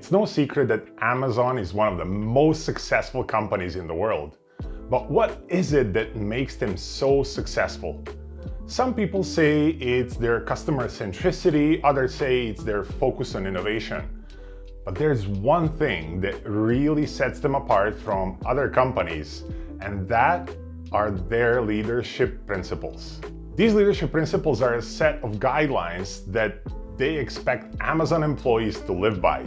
It's no secret that Amazon is one of the most successful companies in the world. But what is it that makes them so successful? Some people say it's their customer centricity, others say it's their focus on innovation. But there's one thing that really sets them apart from other companies, and that are their leadership principles. These leadership principles are a set of guidelines that they expect Amazon employees to live by.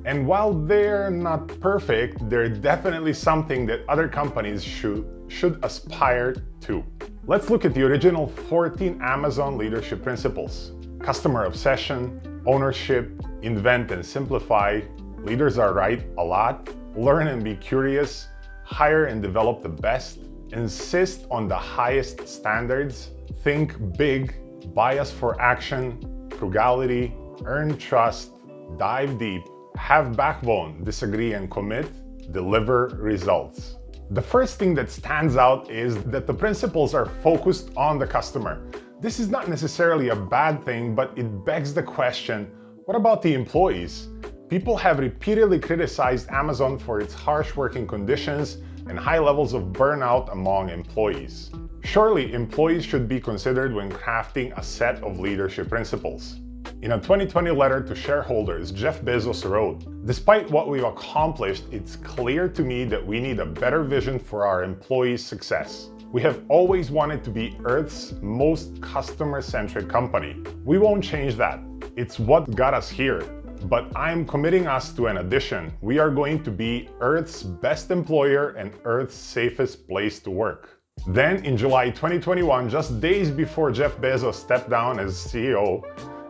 And while they're not perfect, they're definitely something that other companies should aspire to. Let's look at the original 14 Amazon leadership principles. Customer obsession, ownership, invent and simplify, leaders are right a lot, learn and be curious, hire and develop the best, insist on the highest standards, think big, bias for action, frugality, earn trust, dive deep, have backbone, disagree and commit, deliver results. The first thing that stands out is that the principles are focused on the customer. This is not necessarily a bad thing, but it begs the question, what about the employees? People have repeatedly criticized Amazon for its harsh working conditions and high levels of burnout among employees. Surely, employees should be considered when crafting a set of leadership principles. In a 2020 letter to shareholders, Jeff Bezos wrote, "Despite what we've accomplished, it's clear to me that we need a better vision for our employees' success. We have always wanted to be Earth's most customer-centric company. We won't change that. It's what got us here. But I'm committing us to an addition. We are going to be Earth's best employer and Earth's safest place to work." Then in July 2021, just days before Jeff Bezos stepped down as CEO,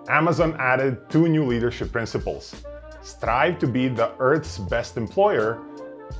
Amazon added 2 new leadership principles: strive to be the Earth's best employer,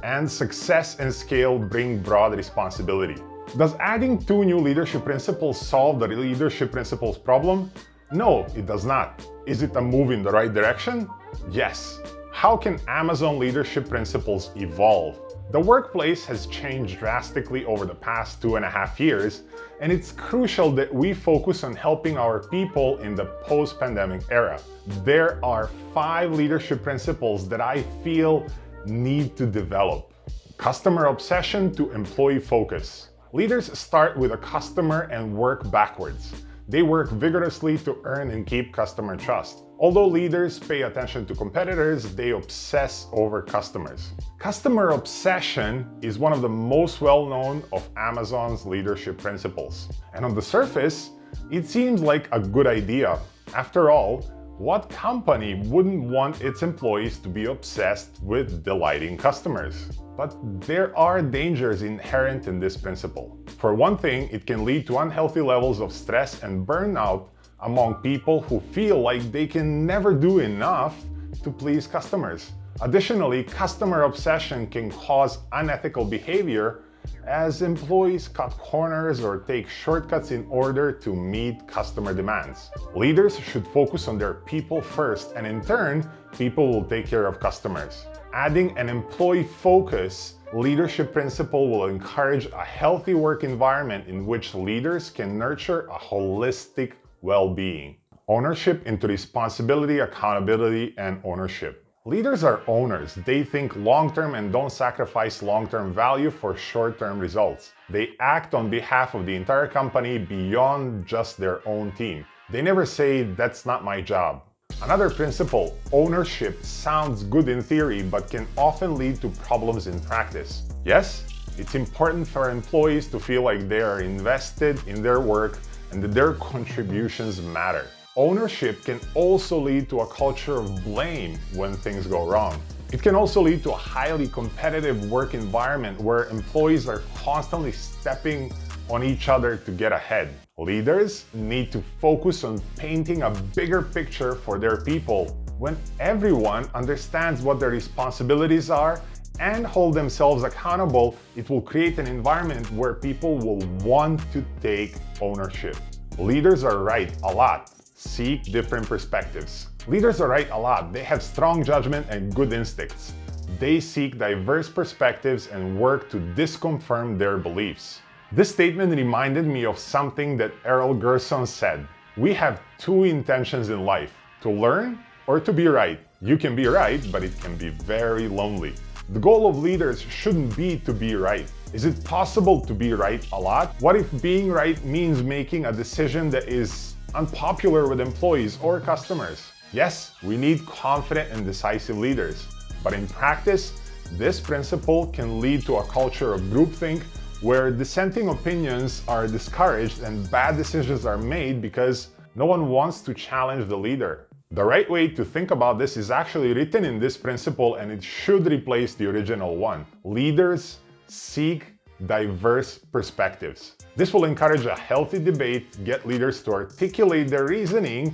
and success and scale bring broad responsibility. Does adding 2 new leadership principles solve the leadership principles problem? No, it does not. Is it a move in the right direction? Yes. How can Amazon leadership principles evolve? The workplace has changed drastically over the past 2.5 years, and it's crucial that we focus on helping our people in the post-pandemic era. There are 5 leadership principles that I feel need to develop. Customer obsession to employee focus. Leaders start with a customer and work backwards. They work vigorously to earn and keep customer trust. Although leaders pay attention to competitors, they obsess over customers. Customer obsession is one of the most well-known of Amazon's leadership principles. And on the surface, it seems like a good idea. After all, what company wouldn't want its employees to be obsessed with delighting customers? But there are dangers inherent in this principle. For one thing, it can lead to unhealthy levels of stress and burnout among people who feel like they can never do enough to please customers. Additionally, customer obsession can cause unethical behavior as employees cut corners or take shortcuts in order to meet customer demands. Leaders should focus on their people first, and in turn, people will take care of customers. Adding an employee focus leadership principle will encourage a healthy work environment in which leaders can nurture a holistic well-being. Ownership into responsibility, accountability, and ownership. Leaders are owners. They think long-term and don't sacrifice long-term value for short-term results. They act on behalf of the entire company beyond just their own team. They never say, "That's not my job." Another principle, ownership, sounds good in theory, but can often lead to problems in practice. Yes, it's important for employees to feel like they are invested in their work and that their contributions matter. Ownership can also lead to a culture of blame when things go wrong. It can also lead to a highly competitive work environment where employees are constantly stepping on each other to get ahead. Leaders need to focus on painting a bigger picture for their people. When everyone understands what their responsibilities are and hold themselves accountable, it will create an environment where people will want to take ownership. Leaders are right a lot. Seek different perspectives. Leaders are right a lot. They have strong judgment and good instincts. They seek diverse perspectives and work to disconfirm their beliefs. This statement reminded me of something that Errol Gerson said. We have 2 intentions in life, to learn or to be right. You can be right, but it can be very lonely. The goal of leaders shouldn't be to be right. Is it possible to be right a lot? What if being right means making a decision that is unpopular with employees or customers? Yes, we need confident and decisive leaders, but in practice, this principle can lead to a culture of groupthink where dissenting opinions are discouraged and bad decisions are made because no one wants to challenge the leader. The right way to think about this is actually written in this principle, and it should replace the original one. Leaders seek diverse perspectives. This will encourage a healthy debate, get leaders to articulate their reasoning,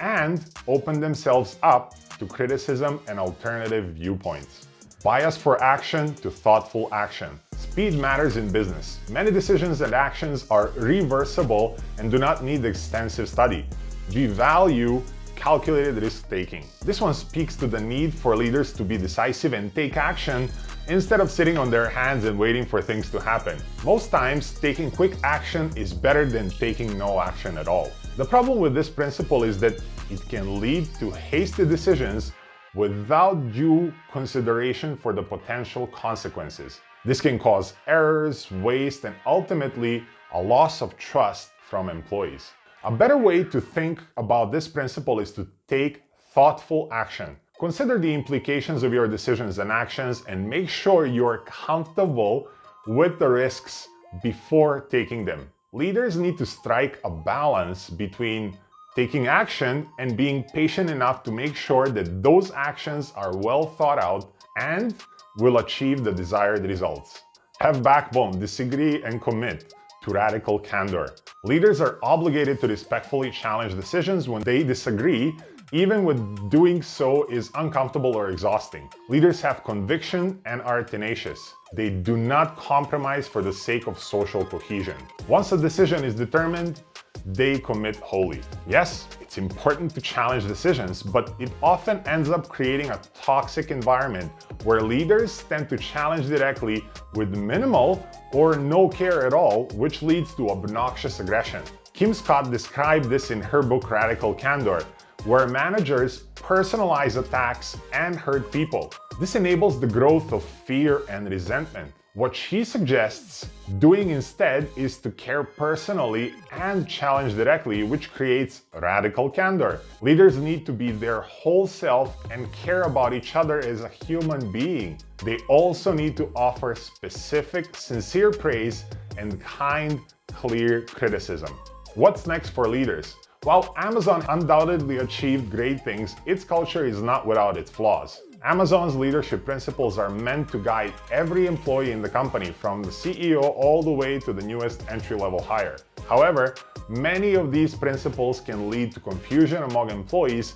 and open themselves up to criticism and alternative viewpoints. Bias for action to thoughtful action. Speed matters in business. Many decisions and actions are reversible and do not need extensive study. We value calculated risk-taking. This one speaks to the need for leaders to be decisive and take action instead of sitting on their hands and waiting for things to happen. Most times, taking quick action is better than taking no action at all. The problem with this principle is that it can lead to hasty decisions without due consideration for the potential consequences. This can cause errors, waste, and ultimately a loss of trust from employees. A better way to think about this principle is to take thoughtful action. Consider the implications of your decisions and actions and make sure you're comfortable with the risks before taking them. Leaders need to strike a balance between taking action and being patient enough to make sure that those actions are well thought out and will achieve the desired results. Have backbone, disagree, and commit to radical candor. Leaders are obligated to respectfully challenge decisions when they disagree, even when doing so is uncomfortable or exhausting. Leaders have conviction and are tenacious. They do not compromise for the sake of social cohesion. Once a decision is determined, they commit wholly. Yes, it's important to challenge decisions, but it often ends up creating a toxic environment where leaders tend to challenge directly with minimal or no care at all, which leads to obnoxious aggression. Kim Scott described this in her book Radical Candor, where managers personalize attacks and hurt people. This enables the growth of fear and resentment. What she suggests doing instead is to care personally and challenge directly, which creates radical candor. Leaders need to be their whole self and care about each other as a human being. They also need to offer specific, sincere praise and kind, clear criticism. What's next for leaders? While Amazon undoubtedly achieved great things, its culture is not without its flaws. Amazon's leadership principles are meant to guide every employee in the company, from the CEO all the way to the newest entry-level hire. However, many of these principles can lead to confusion among employees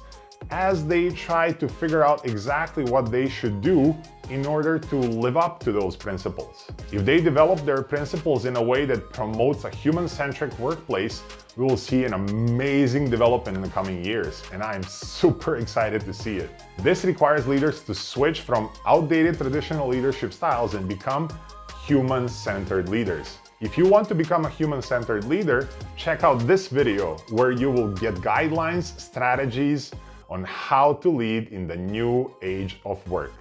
as they try to figure out exactly what they should do in order to live up to those principles. If they develop their principles in a way that promotes a human-centric workplace, we will see an amazing development in the coming years, and I'm super excited to see it. This requires leaders to switch from outdated traditional leadership styles and become human-centered leaders. If you want to become a human-centered leader, check out this video where you will get guidelines, strategies on how to lead in the new age of work.